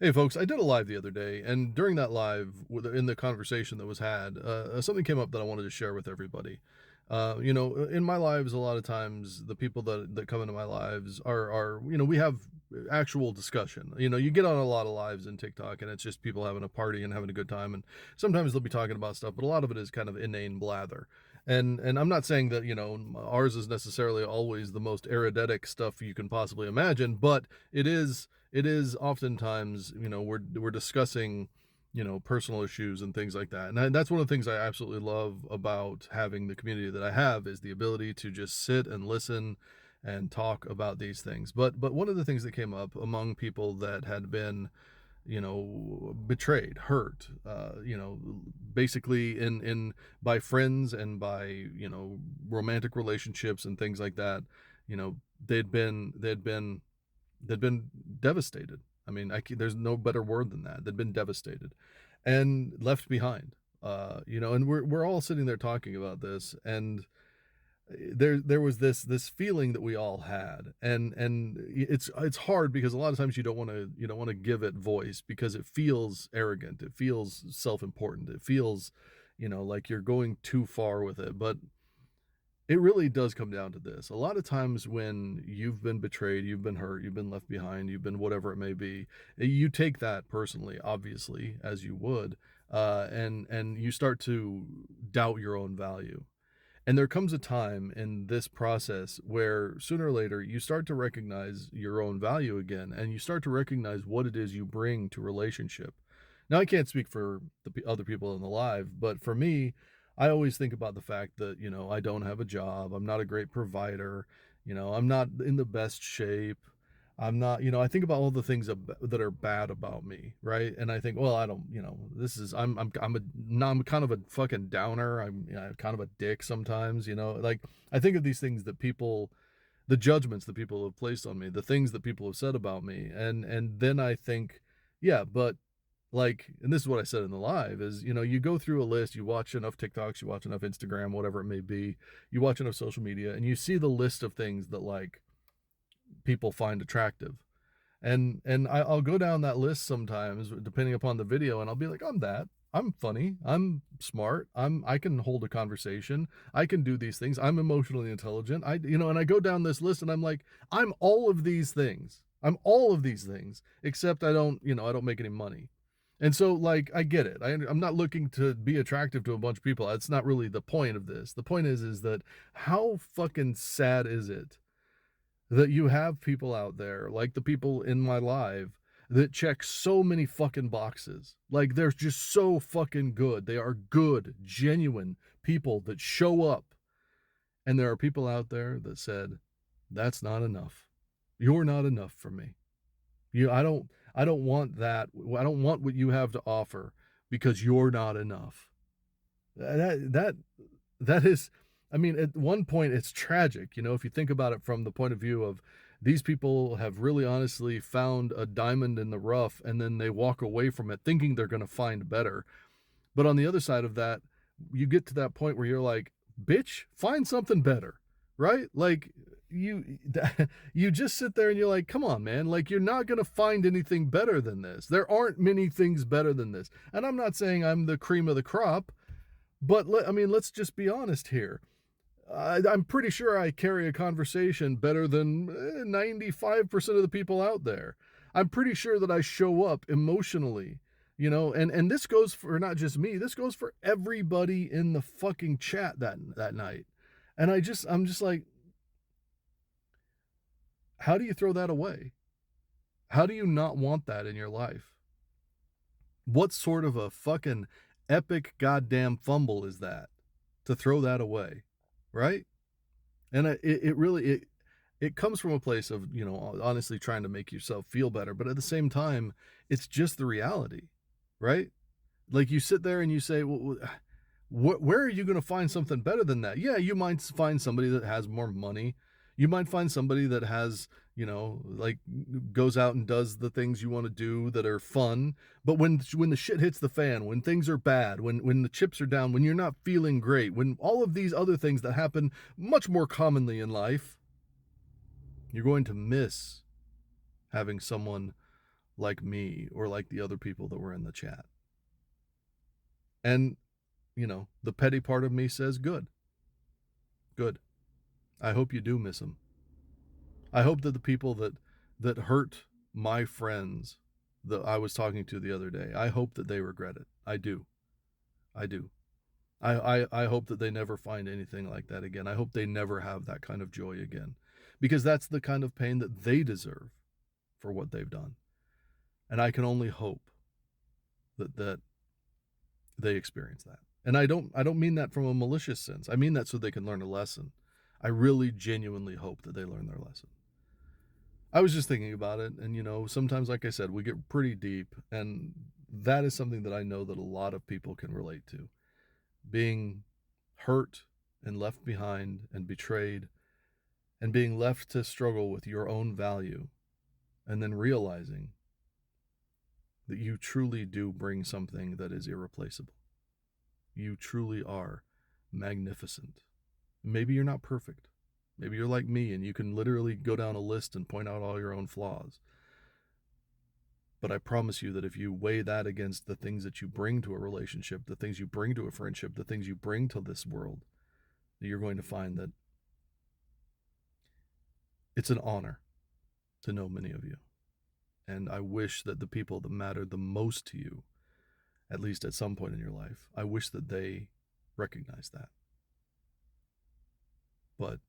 Hey folks, I did a live the other day, and during that live, in the conversation that was had, something came up that I wanted to share with everybody. In my lives, a lot of times the people that come into my lives are we have actual discussion. You get on a lot of lives in TikTok, and it's just people having a party and having a good time, and sometimes they'll be talking about stuff, but a lot of it is kind of inane blather. And I'm not saying that ours is necessarily always the most eruditic stuff you can possibly imagine, but it is oftentimes, we're discussing, personal issues and things like that. And that's one of the things I absolutely love about having the community that I have is the ability to just sit and listen and talk about these things. But one of the things that came up among people that had been, betrayed, hurt, basically in by friends and by, romantic relationships and things like that, they'd been devastated. I mean, there's no better word than that. They'd been devastated and left behind. And we're all sitting there talking about this, and there was this feeling that we all had, and it's hard because a lot of times you don't want to give it voice because it feels arrogant, it feels self-important, it feels like you're going too far with it, but it really does come down to this. A lot of times when you've been betrayed, you've been hurt, you've been left behind, you've been whatever it may be, you take that personally, obviously, as you would, and you start to doubt your own value. And there comes a time in this process where sooner or later you start to recognize your own value again, and you start to recognize what it is you bring to relationship. Now, I can't speak for the other people in the live, but for me, I always think about the fact that, I don't have a job. I'm not a great provider. I'm not in the best shape. I'm not, I think about all the things that are bad about me, right? And I think, well, I don't, this is, I'm kind of a fucking downer. I'm kind of a dick sometimes, like I think of these things that the judgments that people have placed on me, the things that people have said about me. And then I think, yeah, but like, and this is what I said in the live is, you go through a list, you watch enough TikToks, you watch enough Instagram, whatever it may be, you watch enough social media, and you see the list of things that like people find attractive. And I'll go down that list sometimes depending upon the video, and I'll be like, I'm that. I'm funny. I'm smart. I can hold a conversation. I can do these things. I'm emotionally intelligent. And I go down this list and I'm like, I'm all of these things. I'm all of these things, except I don't make any money. And so, like, I get it. I'm not looking to be attractive to a bunch of people. That's not really the point of this. The point is that how fucking sad is it that you have people out there, like the people in my live, that check so many fucking boxes. Like, they're just so fucking good. They are good, genuine people that show up. And there are people out there that said, that's not enough. You're not enough for me. I don't want that. I don't want what you have to offer because you're not enough. That is, I mean, at one point it's tragic, if you think about it from the point of view of these people have really honestly found a diamond in the rough and then they walk away from it thinking they're going to find better. But on the other side of that, you get to that point where you're like, bitch, find something better, right? Like, you you just sit there and you're like, come on, man, like, you're not going to find anything better than this. There aren't many things better than this. And I'm not saying I'm the cream of the crop, but I mean, let's just be honest here. I'm pretty sure I carry a conversation better than 95% of the people out there. I'm pretty sure that I show up emotionally, and this goes for not just me. This goes for everybody in the fucking chat that night. And I'm just like, how do you throw that away? How do you not want that in your life? What sort of a fucking epic goddamn fumble is that to throw that away, right? And it really it comes from a place of, honestly trying to make yourself feel better, but at the same time, it's just the reality, right? Like, you sit there and you say, well, where are you going to find something better than that? Yeah, you might find somebody that has more money. You might find somebody that has, like, goes out and does the things you want to do that are fun. But when the shit hits the fan, when things are bad, when the chips are down, when you're not feeling great, when all of these other things that happen much more commonly in life, you're going to miss having someone like me or like the other people that were in the chat. And, the petty part of me says, good, good. I hope you do miss them. I hope that the people that hurt my friends that I was talking to the other day, I hope that they regret it. I do. I do. I hope that they never find anything like that again. I hope they never have that kind of joy again, because that's the kind of pain that they deserve for what they've done. And I can only hope that they experience that. And I don't mean that from a malicious sense. I mean that so they can learn a lesson. I really genuinely hope that they learn their lesson. I was just thinking about it, and sometimes, like I said, we get pretty deep, and that is something that I know that a lot of people can relate to. Being hurt and left behind and betrayed, and being left to struggle with your own value, and then realizing that you truly do bring something that is irreplaceable. You truly are magnificent. Maybe you're not perfect. Maybe you're like me and you can literally go down a list and point out all your own flaws. But I promise you that if you weigh that against the things that you bring to a relationship, the things you bring to a friendship, the things you bring to this world, you're going to find that it's an honor to know many of you. And I wish that the people that matter the most to you, at least at some point in your life, I wish that they recognize that. But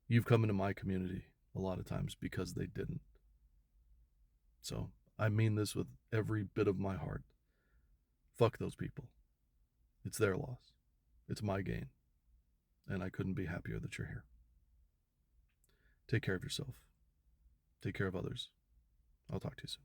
you've come into my community a lot of times because they didn't. So I mean this with every bit of my heart. Fuck those people. It's their loss. It's my gain. And I couldn't be happier that you're here. Take care of yourself. Take care of others. I'll talk to you soon.